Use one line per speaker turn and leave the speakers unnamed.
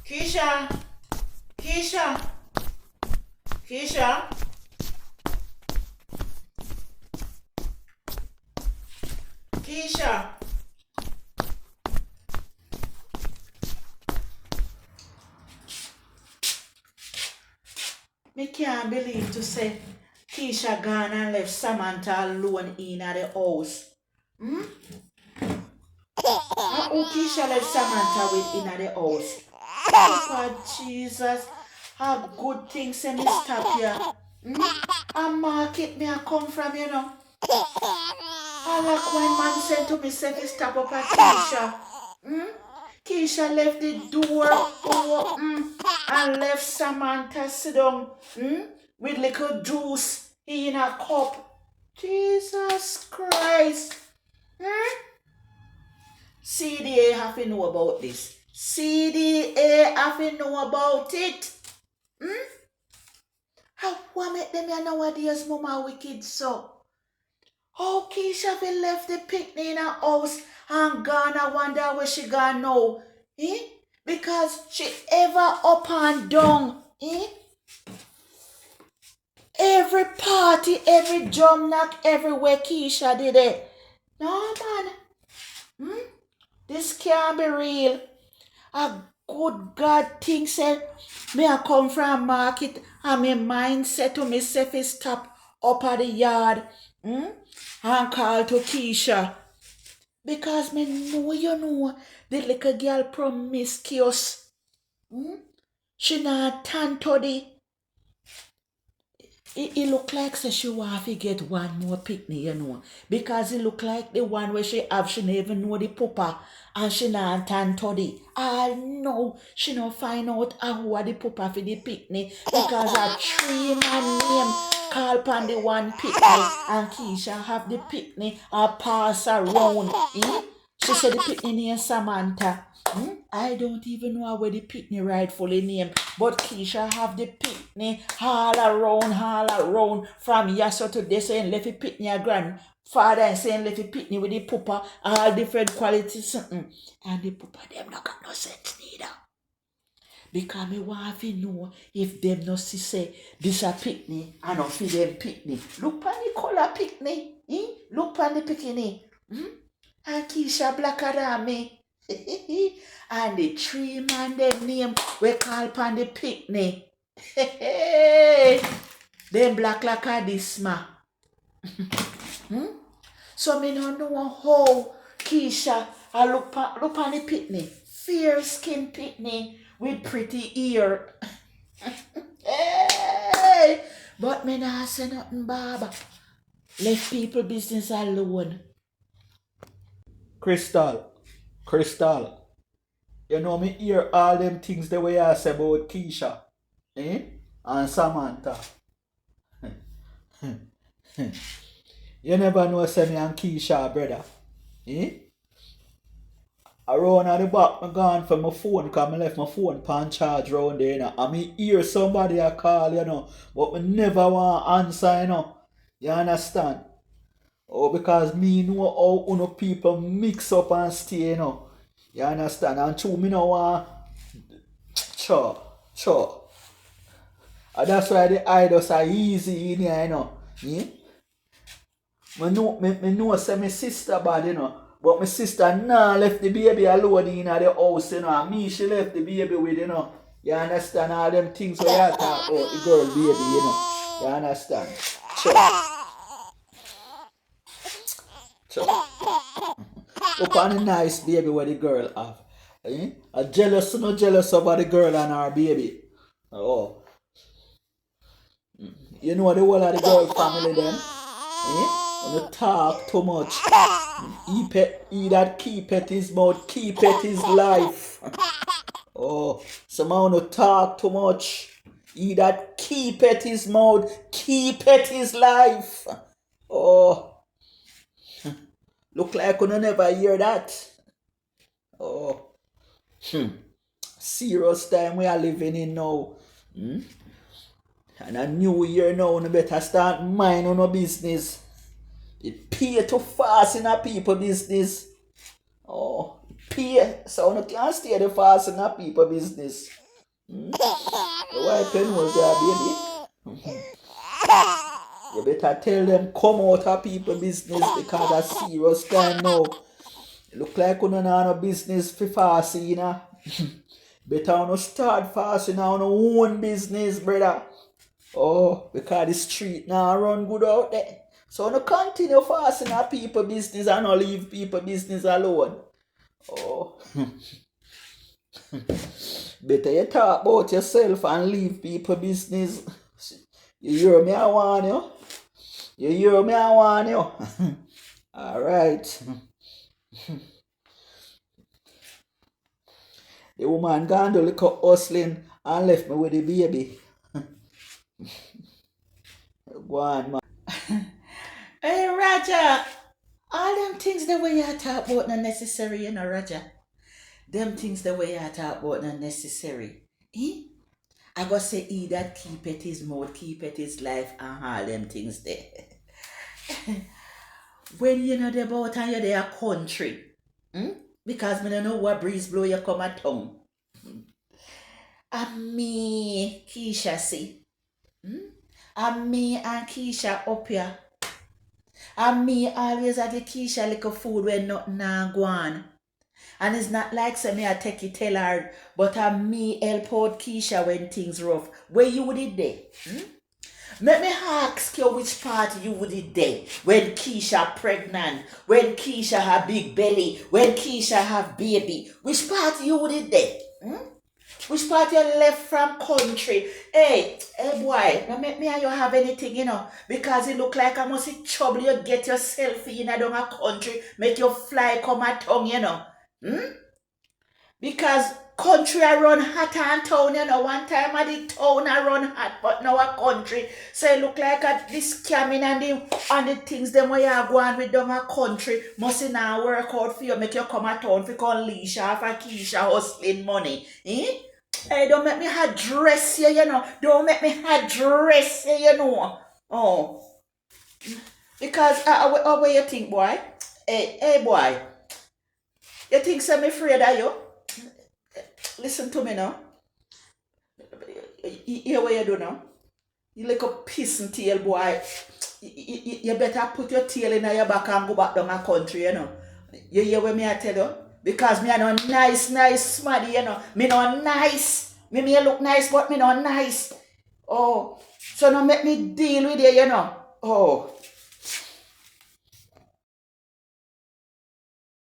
Kesha, Kesha, Kesha, Kesha. Me can't believe to say Kesha gone and left Samantha alone in at the house. Hmm? How Kesha left Samantha with in at the house? Papa Jesus, how good things and me stop here. And market me I come from, you know. I like when man said to me, say, "Fi stop up at Keisha." Keisha left the door open and left Samantha sit down with little juice in a cup. Jesus Christ. CDA have to know about this. CDA have to know about it. How make them here nowadays, mama wicked so? How Keisha fi left the picnic in her house and gone? I wonder where she gone now. Because she ever up and down. Every party, every drum knock, everywhere Keisha did it. No man. This can't be real. A good God thing said me I come from market and my mind said to myself is stop up at the yard and call to Keisha. Because me know you know the little girl promiscuous. She not tan toddy. It look like say she want to get one more picnic, you know. Because it look like the one where she have, she never know the papa and she not tan toddy. I know she not find out who are the papa for the picnic because a 3 man name call upon the one picnic and Keisha have the picnic and pass around. She said the picnic name Samantha. I don't even know where the picnic rightfully name, but Keisha have the picnic all around from yesterday to this saying left the picnic a grandfather and saying left the picnic with the papa, all different qualities something. And the papa them not got no sense neither. Because me want to know if them no see say this a picnic and not for them picnic. Look on the color picnic. Look on the picnic. And Keisha blacker than me. And the 3 man them name we call upon the picnic. Them black like a this ma. So me no know how Keisha I look on the picnic. Fair skin picnic with pretty ear. Hey! But me not say nothing, Baba. Left people business alone. Crystal, you know me hear all them things the way I say about Keisha, and Samantha. You never know say me and Keisha brother, Around at the back, I gone for my phone because I left my phone pan charge round there, you know. And me hear somebody a call, you know, but me never want answer, you know. You understand? Oh, because me know how uno people mix up and stay, you know. You understand? And true, me no want sure. And that's why the idols are easy in here, you know. Me know say my sister bad, you know. But my sister nah left the baby alone in the house, you know. And me she left the baby with, you know. You understand all them things where you talk about the girl baby, you know. You understand? Sure. Look on the nice baby where the girl have. A jealous, no jealous about the girl and her baby. Oh. You know the whole of the girl family then? When you talk too much. He that keepeth his mouth, keepeth his life. Oh, someone who talk too much. He that keepeth his mouth, keepeth his life. Oh, look like you never hear that. Oh, serious time we are living in now. And a new year now, you better start mind on no business. It pay to fast in a people business. Oh, pay. So you can't stay the fast in a people business. The white pen was there, baby. You better tell them come out of people business because that's serious time now. Look like you don't have no business for fasting, you know. Better you start fasting on your own business, brother. Oh, because the street now run good out there. So you continue fasting on people business and not leave people business alone. Oh, better you talk about yourself and leave people business. You hear me, I warn you. You hear me, I warn you. Alright. The woman gone to look up hustling and left me with the baby. Go on, man. Hey, Roger. All them things the way you talk about not necessary, you know, Roger. Them things the way you talk about not necessary. Eh? I go say he that keepeth his mouth, keepeth his life, and all them things there. When you know the about and you're there country. Because me don't know what breeze blow you come at tongue. And me, Keisha, see. And me and Keisha up here. And me always I give Keisha little food when nothing nah go on. And it's not like say me I take it tell her, but I me help out Keisha when things rough. Where you did there? Let me ask you which part you did there when Keisha pregnant, when Keisha have big belly, when Keisha have baby. Which part you did there? Which part you left from country? Hey boy, don't make me and you have anything, you know. Because it look like I must see trouble you get yourself in a down a country, make you fly come a tongue, you know. Because country I run hot and town, you know. One time I did town I run hot, but now a country. So it look like this scamming and the things them where you are going with down a country must now work out for you, make you come a town for call leash off a Keisha hustling money. Hey, don't make me address you, you know. Don't make me address you, you know. Oh. Because, what you think, boy? Hey, boy. You think I'm afraid of you? Listen to me now. You hear what you do now? You like a pissing tail, boy. You better put your tail in your back and go back down my country, you know. You hear what me I tell you? Because me I no nice smarty, you know. Me no nice. Me look nice, but me no nice. Oh, so now make me deal with you, you know. Oh,